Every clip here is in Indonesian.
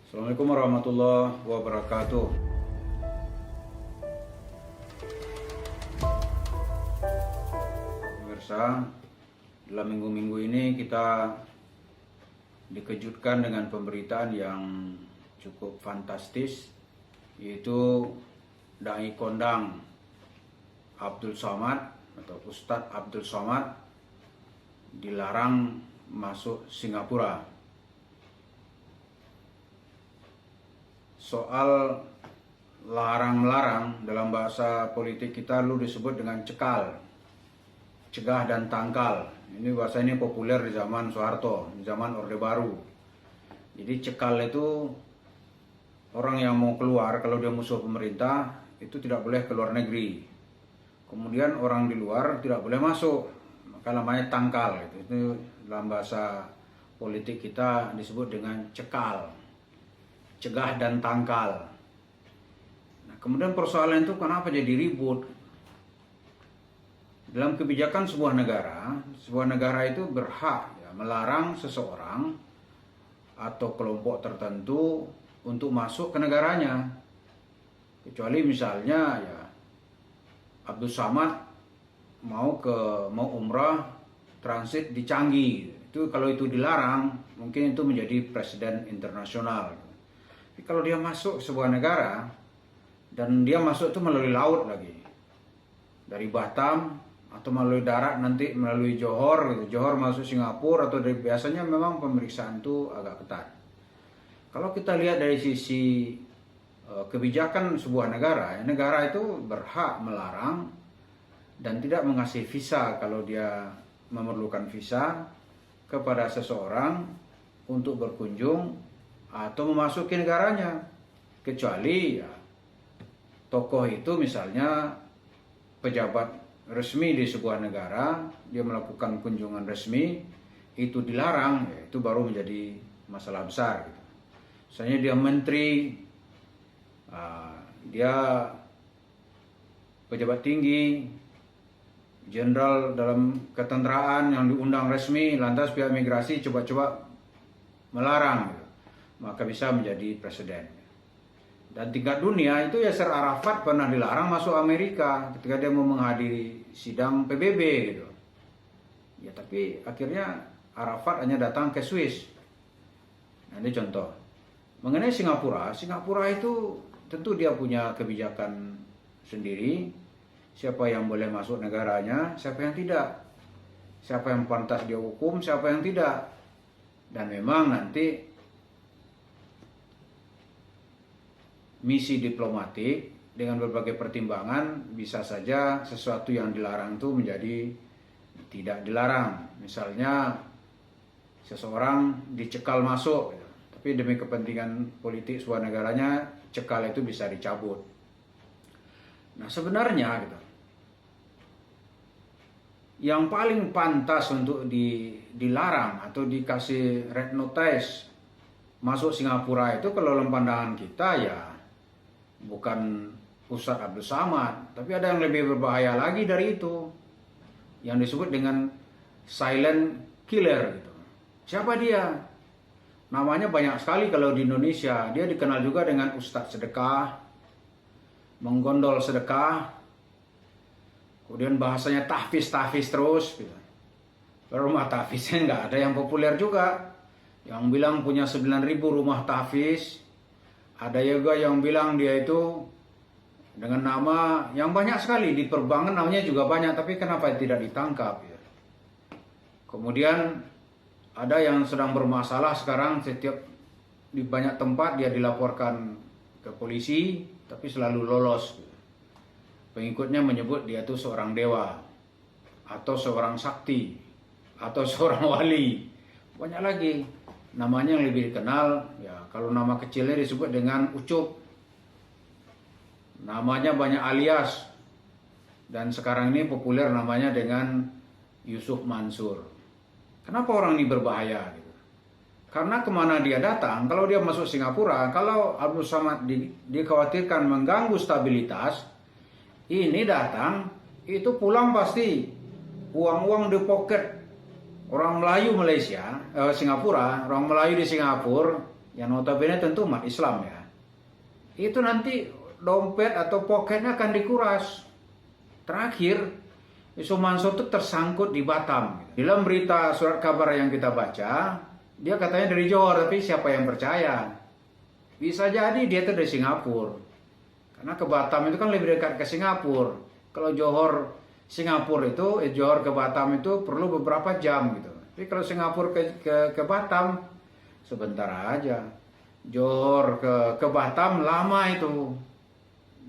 Assalamualaikum warahmatullahi wabarakatuh. Pemirsa, dalam minggu-minggu ini kita dikejutkan dengan pemberitaan yang cukup fantastis, yaitu Dai Kondang Abdul Somad atau Ustadz Abdul Somad dilarang masuk Singapura. Soal larang-larang dalam bahasa politik kita lu disebut dengan cekal, cegah dan tangkal. Ini bahasa ini populer di zaman Soeharto, di zaman Orde Baru. Jadi cekal itu orang yang mau keluar, kalau dia musuh pemerintah itu tidak boleh keluar negeri. Kemudian orang di luar tidak boleh masuk, maka namanya tangkal. Itu dalam bahasa politik kita disebut dengan cekal, cegah dan tangkal. Nah, kemudian persoalan itu kenapa jadi ribut? Dalam kebijakan sebuah negara itu berhak melarang seseorang atau kelompok tertentu untuk masuk ke negaranya. Kecuali misalnya Abdul Somad mau umrah transit di Changi. Itu kalau itu dilarang, mungkin itu menjadi presiden internasional. Tapi kalau dia masuk sebuah negara dan dia masuk itu melalui laut lagi, dari Batam atau melalui darat nanti melalui Johor gitu. Johor masuk Singapura atau biasanya memang pemeriksaan itu agak ketat. Kalau kita lihat dari sisi kebijakan sebuah negara itu berhak melarang dan tidak mengasih visa kalau dia memerlukan visa kepada seseorang untuk berkunjung atau memasuki negaranya, kecuali tokoh itu misalnya pejabat resmi di sebuah negara, dia melakukan kunjungan resmi, itu dilarang, itu baru menjadi masalah besar gitu. Misalnya dia menteri, dia pejabat tinggi, jenderal dalam ketenteraan yang diundang resmi, lantas pihak migrasi coba-coba melarang gitu, maka bisa menjadi presiden. Dan tingkat dunia itu Yasser Arafat pernah dilarang masuk Amerika ketika dia mau menghadiri sidang PBB gitu. Ya tapi akhirnya Arafat hanya datang ke Swiss. Nah ini contoh. Mengenai Singapura itu tentu dia punya kebijakan sendiri. Siapa yang boleh masuk negaranya, siapa yang tidak. Siapa yang pantas dia hukum, siapa yang tidak. Dan memang nanti misi diplomatik dengan berbagai pertimbangan bisa saja sesuatu yang dilarang itu menjadi tidak dilarang. Misalnya seseorang dicekal masuk, tapi demi kepentingan politik sebuah negaranya cekal itu bisa dicabut. Nah sebenarnya yang paling pantas untuk dilarang atau dikasih red notice masuk Singapura itu kalau dalam pandangan kita bukan Ustadz Abdul Somad, tapi ada yang lebih berbahaya lagi dari itu, yang disebut dengan silent killer gitu. Siapa dia? Namanya banyak sekali kalau di Indonesia. Dia dikenal juga dengan Ustadz sedekah, menggondol sedekah, kemudian bahasanya tahfiz terus gitu. Rumah tahfiznya nggak ada yang populer juga. Yang bilang punya 9.000 rumah tahfiz. Ada juga yang bilang dia itu dengan nama yang banyak sekali, di perbankan namanya juga banyak, tapi kenapa tidak ditangkap ya? Kemudian ada yang sedang bermasalah sekarang, setiap di banyak tempat dia dilaporkan ke polisi, tapi selalu lolos. Pengikutnya menyebut dia itu seorang dewa, atau seorang sakti, atau seorang wali. Banyak lagi. Namanya yang lebih dikenal, kalau nama kecilnya disebut dengan Ucup. Namanya banyak alias. Dan sekarang ini populer namanya dengan Yusuf Mansur. Kenapa orang ini berbahaya? Karena kemana dia datang, kalau dia masuk Singapura, kalau Abdul Somad dikhawatirkan mengganggu stabilitas, ini datang, itu pulang pasti uang-uang di pocket orang Melayu Singapura, orang Melayu di Singapura yang notabene tentu umat Islam ya, itu nanti dompet atau poketnya akan dikuras. Terakhir, Yusuf Mansur itu tersangkut di Batam. Dalam berita surat kabar yang kita baca, dia katanya dari Johor, tapi siapa yang percaya? Bisa jadi dia itu dari Singapura. Karena ke Batam itu kan lebih dekat ke Singapura. Kalau Johor Singapura itu, Johor ke Batam itu perlu beberapa jam gitu. Tapi kalau Singapura ke Batam, sebentar aja. Johor ke Batam lama itu.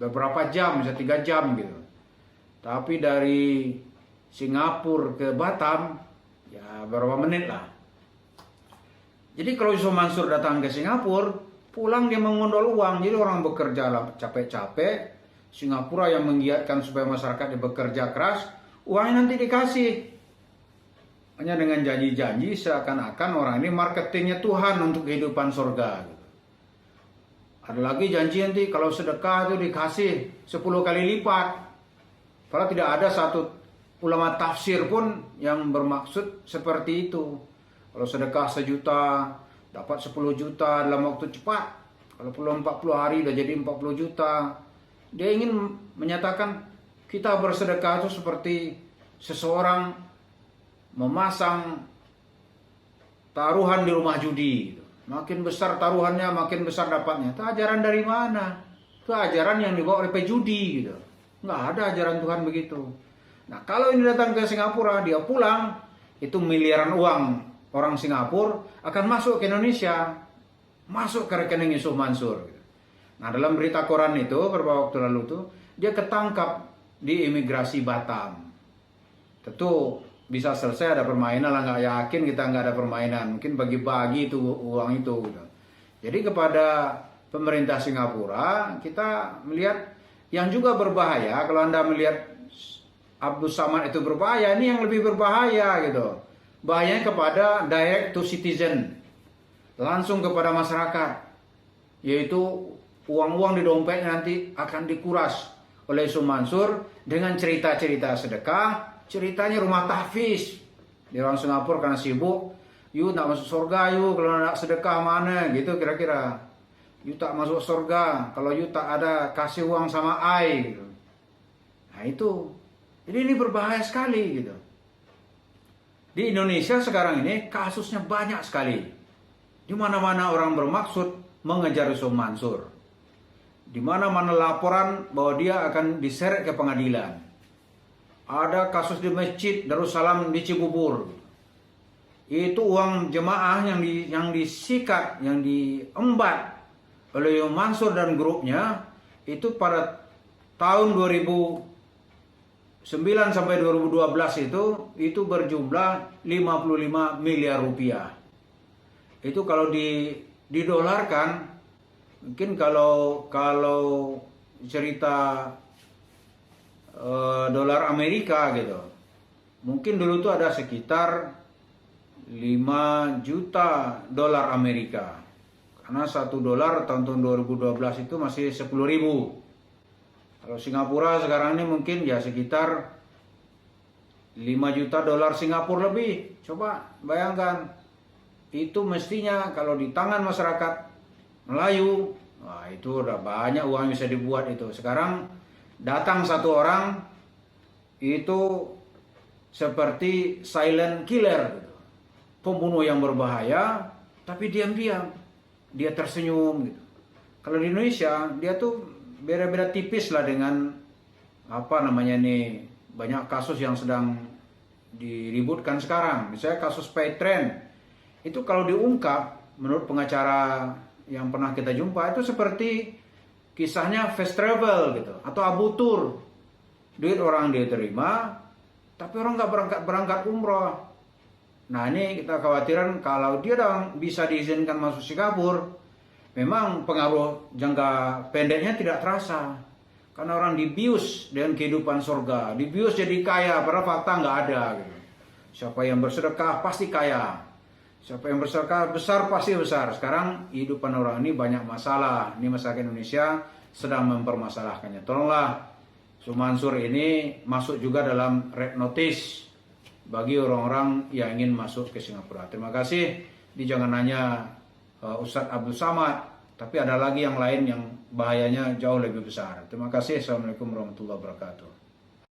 Beberapa jam, bisa 3 jam gitu. Tapi dari Singapura ke Batam, ya berapa menit lah. Jadi kalau Yusuf Mansur datang ke Singapura, pulang dia mengondol uang. Jadi orang bekerja capek-capek, Singapura yang menggiatkan supaya masyarakat bekerja keras, uangnya nanti dikasih. Hanya dengan janji-janji seakan-akan orang ini marketingnya Tuhan untuk kehidupan surga. Gitu. Ada lagi janji nanti kalau sedekah itu dikasih 10 kali lipat. Padahal tidak ada satu ulama tafsir pun yang bermaksud seperti itu. Kalau sedekah 1 juta, dapat 10 juta dalam waktu cepat. Kalau perlu 40 hari udah jadi 40 juta. Dia ingin menyatakan kita bersedekah itu seperti seseorang memasang taruhan di rumah judi. Makin besar taruhannya, makin besar dapatnya. Itu ajaran dari mana? Itu ajaran yang dibawa oleh pejudi gitu. Nggak ada ajaran Tuhan begitu. Nah, kalau ini datang ke Singapura, dia pulang, itu miliaran uang orang Singapura akan masuk ke Indonesia, masuk ke rekening Yusuf Mansur. Nah, dalam berita koran itu, beberapa waktu lalu itu, dia ketangkap di imigrasi Batam. Tentu bisa selesai ada permainan lah, nggak yakin kita nggak ada permainan. Mungkin bagi-bagi itu uang itu. Gitu. Jadi kepada pemerintah Singapura, kita melihat yang juga berbahaya. Kalau Anda melihat Abdul Samad itu berbahaya, ini yang lebih berbahaya gitu. Bahayanya kepada direct to citizen, langsung kepada masyarakat, yaitu uang-uang di dompetnya nanti akan dikuras oleh Yusuf Mansur dengan cerita-cerita sedekah, ceritanya rumah tahfiz. Di orang Singapura karena sibuk, you tak masuk surga you kalau nak sedekah mana gitu kira-kira. You tak masuk surga kalau you tak ada kasih uang sama I. Nah itu. Jadi ini berbahaya sekali gitu. Di Indonesia sekarang ini kasusnya banyak sekali. Di mana-mana orang bermaksud mengejar Yusuf Mansur. Di mana-mana laporan bahwa dia akan diseret ke pengadilan. Ada kasus di Masjid Darussalam di Cibubur. Itu uang jemaah yang disikat, yang diembat oleh Yusuf Mansur dan grupnya itu pada tahun 2009 sampai 2012 itu berjumlah 55 miliar rupiah. Itu kalau didolarkan mungkin kalau cerita dolar Amerika gitu. Mungkin dulu tuh ada sekitar 5 juta dolar Amerika. Karena 1 dolar tahun 2012 itu masih 10.000. Kalau Singapura sekarang ini mungkin ya sekitar 5 juta dolar Singapura lebih. Coba bayangkan. Itu mestinya kalau di tangan masyarakat Melayu, wah itu udah banyak uang yang bisa dibuat itu. Sekarang datang satu orang itu seperti silent killer gitu. Pembunuh yang berbahaya tapi diam-diam. Dia tersenyum gitu. Kalau di Indonesia dia tuh beda-beda tipis lah dengan apa namanya nih, banyak kasus yang sedang diributkan sekarang. Misalnya kasus Paytrend itu kalau diungkap menurut pengacara yang pernah kita jumpa itu seperti kisahnya fast travel gitu atau Abu Tur. Duit orang dia terima tapi orang nggak berangkat umroh. Nah ini kita khawatiran kalau dia bisa diizinkan masuk Singapura, memang pengaruh jangka pendeknya tidak terasa. Karena orang dibius dengan kehidupan surga, dibius jadi kaya, padahal fakta nggak ada. Gitu. Siapa yang bersedekah pasti kaya, siapa yang bersedekah besar pasti besar. Sekarang kehidupan orang ini banyak masalah. Ini masyarakat Indonesia sedang mempermasalahkannya. Tolonglah Yusuf Mansur ini masuk juga dalam red notice bagi orang-orang yang ingin masuk ke Singapura. Terima kasih. Jangan hanya Ustadz Abdul Samad, tapi ada lagi yang lain yang bahayanya jauh lebih besar. Terima kasih. Assalamualaikum warahmatullahi wabarakatuh.